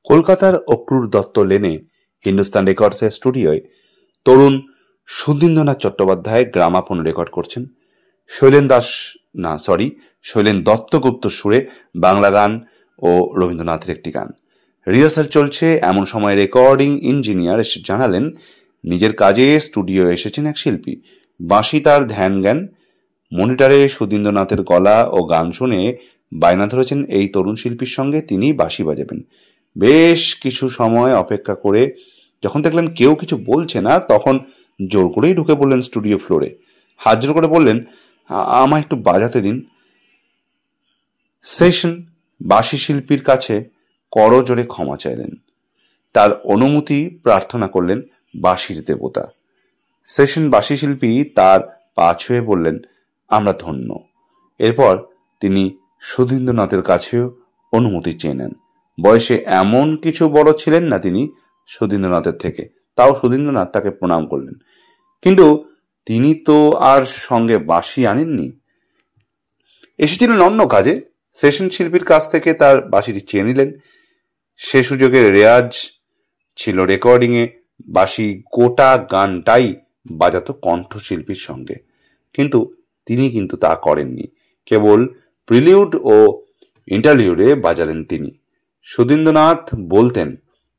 কলকাতার অক্রুর দত্ত লেনে হিন্দুস্তান রেকর্ডসের স্টুডিওয় তরুণ Sudhindranath Chattopadhyay gramophone record করছেন। শৈলেন দত্তগুপ্ত সুরে বাংলা গান ও রবীন্দ্রনাথের একটি গান। রিহার্সাল চলছে, এমন সময় রেকর্ডিং ইঞ্জিনিয়ার এসে জানালেন নিজের কাজে স্টুডিও এসেছেন এক শিল্পী। বাঁশি তার ধ্যান জ্ঞান। মনিটরে সুধীন্দ্রনাথের গলা ও গান শুনে বায়না ধরেছেন এই তরুণ শিল্পীর সঙ্গে তিনি বাঁশি বাজাবেন। বেশ কিছু সময় অপেক্ষা করে যখন দেখলেন কেউ কিছু বলছে না, তখন জোর করেই ঢুকে পড়লেন স্টুডিও ফ্লোরে। হাত জোর করে বললেন, আমায় একটু বাজাতে দিন। সেশন বাঁশি শিল্পীর কাছে করজোড়ে ক্ষমা চাইলেন, তার অনুমতি প্রার্থনা করলেন বাঁশির দেবতা। সেশন বাঁশি শিল্পী তার পা ছুঁয়ে বললেন, আমরা ধন্য। এরপর তিনি সুধীন্দ্রনাথের কাছেও অনুমতি চেয়ে নেন। বয়সে এমন কিছু বড় ছিলেন না তিনি সুধীন্দ্রনাথের থেকে, তাও সুধীন্দ্রনাথ তাকে প্রণাম করলেন। কিন্তু তিনি তো আর সঙ্গে বাঁশি আনেননি, এসেছিলেন অন্য কাজে। সেশন শিল্পীর কাছ থেকে তার বাঁশিটি চেয়ে নিলেন। সে সুযোগে রেয়াজ ছিল রেকর্ডিংয়ে। বাঁশি গোটা গানটাই বাজাতো কণ্ঠশিল্পীর সঙ্গে, কিন্তু তিনি তা করেননি। কেবল প্রিলিউড ও ইন্টারলিউডে বাজালেন তিনি। সুধীন্দ্রনাথ বলতেন,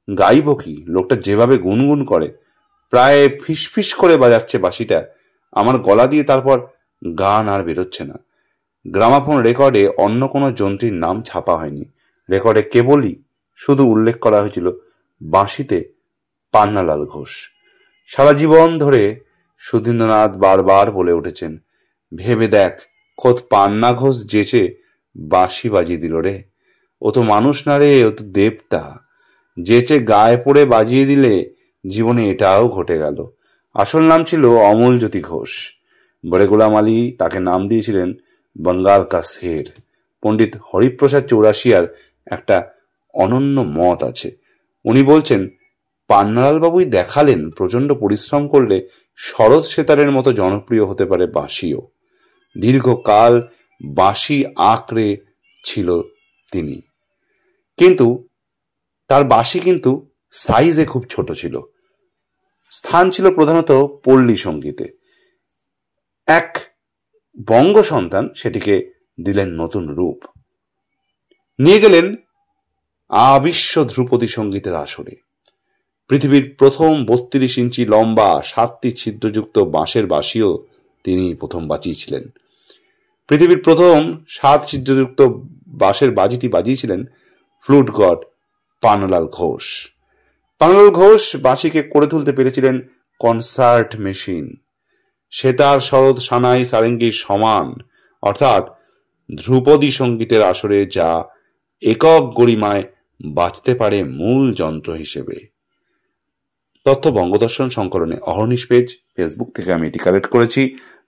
গাইব কি, লোকটা যেভাবে গুনগুন করে, প্রায় ফিসফিস করে বাজাচ্ছে বাঁশিটা, আমার গলা দিয়ে তারপর গান আর বেরোচ্ছে না। গ্রামাফোন রেকর্ডে অন্য কোনো যন্ত্রীর নাম ছাপা হয়নি। রেকর্ডে কেবলই শুধু উল্লেখ করা হয়েছিল বাঁশিতে পান্নালাল ঘোষ। সারা জীবন ধরে সুধীন্দ্রনাথ বারবার বলে উঠেছেন, ভেবে দেখ, খোদ পান্না ঘোষ যেচে বাঁশি বাজিয়ে দিল রে। ও তো মানুষ না রে, ও তো দেবতা। যেচে গায়ে পড়ে বাজিয়ে দিলে জীবনে এটাও ঘটে গেল। আসল নাম ছিল অমল জ্যোতি ঘোষ। বড়ে গোলাম আলী তাকে নাম দিয়েছিলেন বঙ্গাল কা শের। পণ্ডিত হরিপ্রসাদ চৌরাশিয়ার একটা অনন্য মত আছে। উনি বলছেন, পান্নালাল বাবুই দেখালেন প্রচণ্ড পরিশ্রম করলে শরৎ সেতারের মতো জনপ্রিয় হতে পারে বাঁশিও। দীর্ঘকাল বাঁশি আঁকড়ে ছিল তিনি, কিন্তু তার বাঁশি কিন্তু সাইজে খুব ছোট ছিল। স্থান ছিল প্রধানত পল্লী সঙ্গীতে। এক বঙ্গ সন্তান সেটিকে দিলেন নতুন রূপ, নিয়ে গেলেন আবিশ্ব ধ্রুপদী সঙ্গীতের আসরে। পৃথিবীর প্রথম 32 ইঞ্চি লম্বা 7টি ছিদ্রযুক্ত বাঁশের বাঁশিও তিনি প্রথম বাজিয়েছিলেন। পৃথিবীর প্রথম 7 ছিদ্রযুক্ত বাঁশের বাজিটি বাজিয়েছিলেন ফ্লুট গড পান্নালাল ঘোষ। পান্নালাল ঘোষ বাঁশিকে করে তুলতে পেরেছিলেন কনসার্ট মেশিন। সেতার, শরৎ, সানাই, সারেঙ্গির সমান, অর্থাৎ ধ্রুপদী সঙ্গীতের আসরে যা একক গরিমায় বাজতে পারে মূল যন্ত্র হিসেবে। তথ্য বঙ্গদর্শন সংকলনে অহর্নিশ পেজ, ফেসবুক থেকে আমি এটি কালেক্ট করেছি।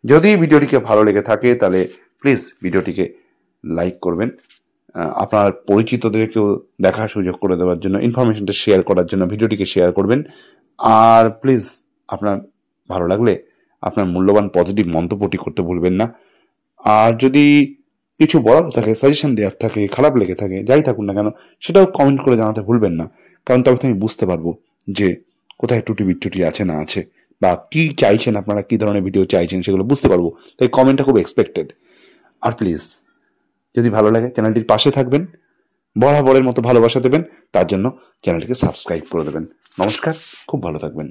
যদি ভিডিওটিকে ভালো লেগে থাকে তাহলে প্লিজ ভিডিওটিকে লাইক করবেন। আপনার পরিচিতদেরকেও দেখার সুযোগ করে দেওয়ার জন্য, ইনফরমেশনটা শেয়ার করার জন্য ভিডিওটিকে শেয়ার করবেন। আর প্লিজ আপনার ভালো লাগলে আপনার মূল্যবান পজিটিভ মন্তব্যটি করতে ভুলবেন না। আর যদি কিছু বলার থাকে, সাজেশন দেওয়ার থাকে, খারাপ লেগে থাকে, যাই থাকুন না কেন, সেটাও কমেন্ট করে জানাতে ভুলবেন না। কারণ তবে আমি বুঝতে পারবো যে কোথায় ত্রুটি বিচ্যুটি আছে না আছে, বা কি চাইছেন আপনারা, কি ধরনের ভিডিও চাইছেন সেগুলো বুঝতে পারবো। তাই কমেন্টটা খুব এক্সপেক্টেড। আর প্লিজ যদি ভালো লাগে চ্যানেলটির পাশে থাকবেন, বরাবরের মতো ভালোবাসা দেবেন, তার জন্য চ্যানেলটিকে সাবস্ক্রাইব করে দেবেন। নমস্কার, খুব ভালো থাকবেন।